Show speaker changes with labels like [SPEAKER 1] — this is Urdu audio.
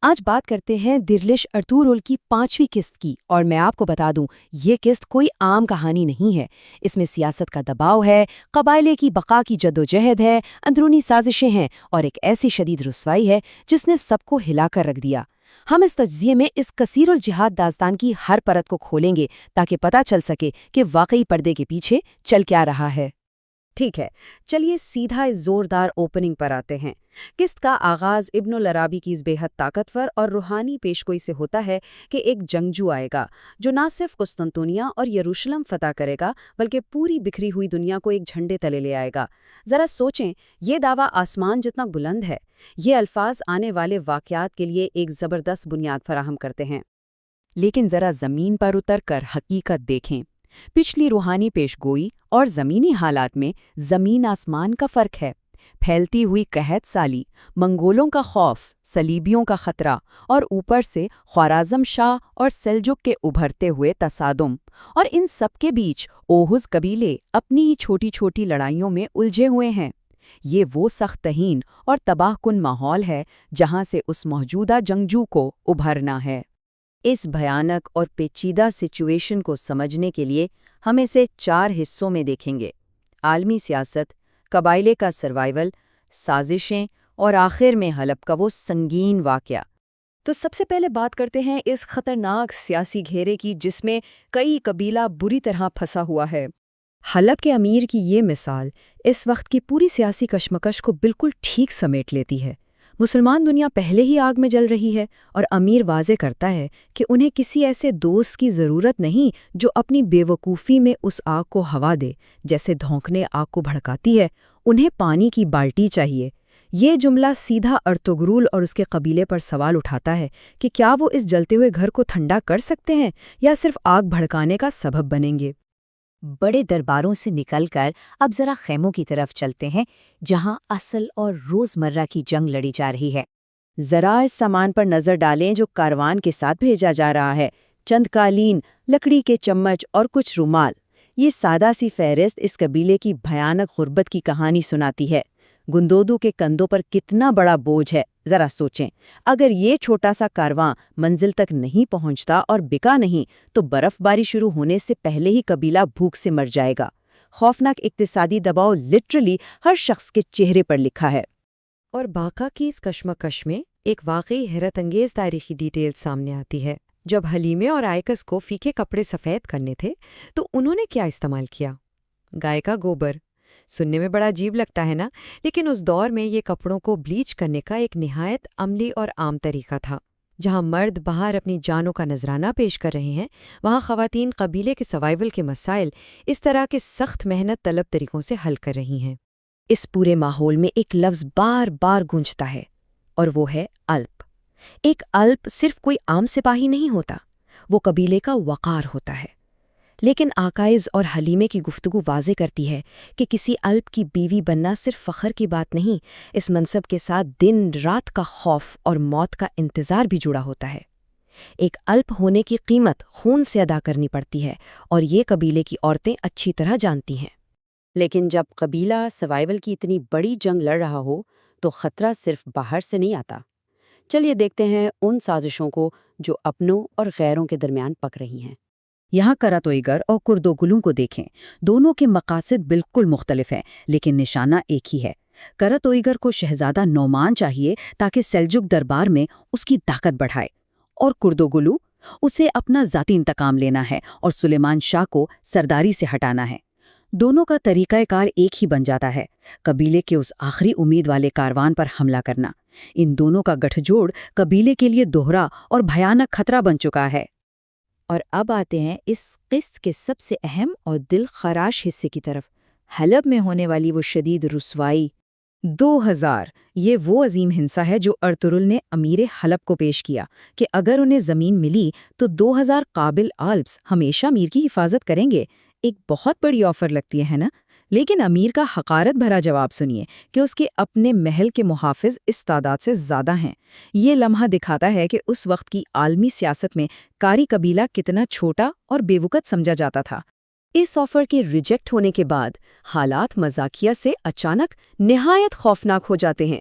[SPEAKER 1] آج بات کرتے ہیں درلش ارطغرل کی 5ویں قسط کی، اور میں آپ کو بتا دوں یہ قسط کوئی عام کہانی نہیں ہے۔ اس میں سیاست کا دباؤ ہے، قبائلے کی بقا کی جدوجہد ہے، اندرونی سازشیں ہیں اور ایک ایسی شدید رسوائی ہے جس نے سب کو ہلا کر رکھ دیا۔ ہم اس تجزیے میں اس کثیر الجہاد داستان کی ہر پرت کو کھولیں گے تاکہ پتہ چل سکے کہ واقعی پردے کے پیچھے چل کیا رہا ہے۔
[SPEAKER 2] ٹھیک ہے، چلیے سیدھا اس زوردار اوپننگ پر آتے ہیں۔ قسط کا آغاز ابن العرابی کی اس بے حد طاقتور اور روحانی پیشگوئی سے ہوتا ہے کہ ایک جنگجو آئے گا جو نہ صرف قسطنطنیہ اور یروشلم فتح کرے گا بلکہ پوری بکھری ہوئی دنیا کو ایک جھنڈے تلے لے آئے گا۔ ذرا سوچیں، یہ دعویٰ آسمان جتنا بلند ہے۔ یہ الفاظ آنے والے واقعات کے لیے ایک زبردست بنیاد فراہم کرتے ہیں۔
[SPEAKER 1] لیکن ذرا زمین پر اتر کر حقیقت دیکھیں۔ پچھلی روحانی پیشگوئی اور زمینی حالات میں زمین آسمان کا فرق ہے۔ پھیلتی ہوئی قحط سالی، منگولوں کا خوف، صلیبیوں کا خطرہ اور اوپر سے خوارزم شاہ اور سلجک کے ابھرتے ہوئے تصادم، اور ان سب کے بیچ اوہز قبیلے اپنی ہی چھوٹی چھوٹی لڑائیوں میں الجھے ہوئے ہیں۔ یہ وہ سخت تہین اور تباہ کن ماحول ہے جہاں سے اس موجودہ جنگجو کو ابھرنا ہے۔
[SPEAKER 2] اس بھیانک اور پیچیدہ سچویشن کو سمجھنے کے لیے ہم اسے 4 حصوں میں دیکھیں گے: عالمی سیاست، قبائلے کا سروائیول، سازشیں اور آخر میں حلب کا وہ سنگین واقعہ۔ تو سب سے پہلے بات کرتے ہیں اس خطرناک سیاسی گھیرے کی جس میں کئی قبیلہ بری طرح پھنسا ہوا ہے۔ حلب کے امیر کی یہ مثال اس وقت کی پوری سیاسی کشمکش کو بالکل ٹھیک سمیٹ لیتی ہے۔ مسلمان دنیا پہلے ہی آگ میں جل رہی ہے اور امیر واضح کرتا ہے کہ انہیں کسی ایسے دوست کی ضرورت نہیں جو اپنی بے وقوفی میں اس آگ کو ہوا دے، جیسے دھونکنے آگ کو بھڑکاتی ہے۔ انہیں پانی کی بالٹی چاہیے۔ یہ جملہ سیدھا ارطغرل اور اس کے قبیلے پر سوال اٹھاتا ہے کہ کیا وہ اس جلتے ہوئے گھر کو ٹھنڈا کر سکتے ہیں یا صرف آگ بھڑکانے کا سبب بنیں گے۔
[SPEAKER 3] بڑے درباروں سے نکل کر اب ذرا خیموں کی طرف چلتے ہیں جہاں اصل اور روزمرہ کی جنگ لڑی جا رہی ہے۔
[SPEAKER 2] ذرا اس سامان پر نظر ڈالیں جو کاروان کے ساتھ بھیجا جا رہا ہے۔ چند قالین، لکڑی کے چمچ اور کچھ رومال۔ یہ سادہ سی فہرست اس قبیلے کی بھیانک غربت کی کہانی سناتی ہے۔ گندودو کے کندھوں پر کتنا بڑا بوجھ ہے، ذرا سوچیں۔ اگر یہ چھوٹا سا کارواں منزل تک نہیں پہنچتا اور بکا نہیں تو برف باری شروع ہونے سے پہلے ہی قبیلہ بھوک سے مر جائے گا۔ خوفناک اقتصادی دباؤ لٹرلی ہر شخص کے چہرے پر لکھا ہے۔ اور باقا کی اس کشمکش میں ایک واقعی حیرت انگیز تاریخی ڈیٹیل سامنے آتی ہے۔ جب حلیمے اور آئکس کو فیکے کپڑے سفید کرنے تھے تو انہوں نے کیا استعمال کیا؟ گائے کا گوبر۔ سننے میں بڑا عجیب لگتا ہے نا، لیکن اس دور میں یہ کپڑوں کو بلیچ کرنے کا ایک نہایت عملی اور عام طریقہ تھا۔ جہاں مرد باہر اپنی جانوں کا نذرانہ پیش کر رہے ہیں، وہاں خواتین قبیلے کے سروائیول کے مسائل اس طرح کے سخت محنت طلب طریقوں سے حل کر رہی ہیں۔ اس پورے ماحول میں ایک لفظ بار بار گونجتا ہے اور وہ ہے الپ۔ ایک الپ صرف کوئی عام سپاہی نہیں ہوتا، وہ قبیلے کا وقار ہوتا ہے۔ لیکن آقائز اور حلیمے کی گفتگو واضح کرتی ہے کہ کسی الپ کی بیوی بننا صرف فخر کی بات نہیں، اس منصب کے ساتھ دن رات کا خوف اور موت کا انتظار بھی جڑا ہوتا ہے۔ ایک الپ ہونے کی قیمت خون سے ادا کرنی پڑتی ہے اور یہ قبیلے کی عورتیں اچھی طرح جانتی ہیں۔ لیکن جب قبیلہ سروائیول کی اتنی بڑی جنگ لڑ رہا ہو تو خطرہ صرف باہر سے نہیں آتا۔ چلیے دیکھتے ہیں ان سازشوں کو جو اپنوں اور غیروں کے درمیان پک رہی ہیں۔
[SPEAKER 1] یہاں کراتوئیگر اور کردوگلوں کو دیکھیں۔ دونوں کے مقاصد بالکل مختلف ہیں لیکن نشانہ ایک ہی ہے۔ کراتوئیگر کو شہزادہ نعمان چاہیے تاکہ سلجک دربار میں اس کی طاقت بڑھائے، اور کردوگلو اسے اپنا ذاتی انتقام لینا ہے اور سلیمان شاہ کو سرداری سے ہٹانا ہے۔ دونوں کا طریقہ کار ایک ہی بن جاتا ہے، قبیلے کے اس آخری امید والے کاروان پر حملہ کرنا۔ ان دونوں کا گٹھ جوڑ قبیلے کے لیے دوہرا اور بھیانک خطرہ بن چکا ہے۔
[SPEAKER 2] اور اب آتے ہیں اس قسط کے سب سے اہم اور دل خراش حصے کی طرف، حلب میں ہونے والی وہ شدید رسوائی۔
[SPEAKER 1] 2000 یہ وہ عظیم ہنسا ہے جو ارطغرل نے امیر حلب کو پیش کیا کہ اگر انہیں زمین ملی تو 2000 قابل آلپس ہمیشہ امیر کی حفاظت کریں گے۔ ایک بہت بڑی آفر لگتی ہے نا؟ لیکن امیر کا حقارت بھرا جواب سنیے کہ اس کے اپنے محل کے محافظ اس تعداد سے زیادہ ہیں۔ یہ لمحہ دکھاتا ہے کہ اس وقت کی عالمی سیاست میں کاری قبیلہ کتنا چھوٹا اور بے وقت سمجھا جاتا تھا۔
[SPEAKER 2] اس آفر کے ریجیکٹ ہونے کے بعد حالات مزاحیہ سے اچانک نہایت خوفناک ہو جاتے ہیں۔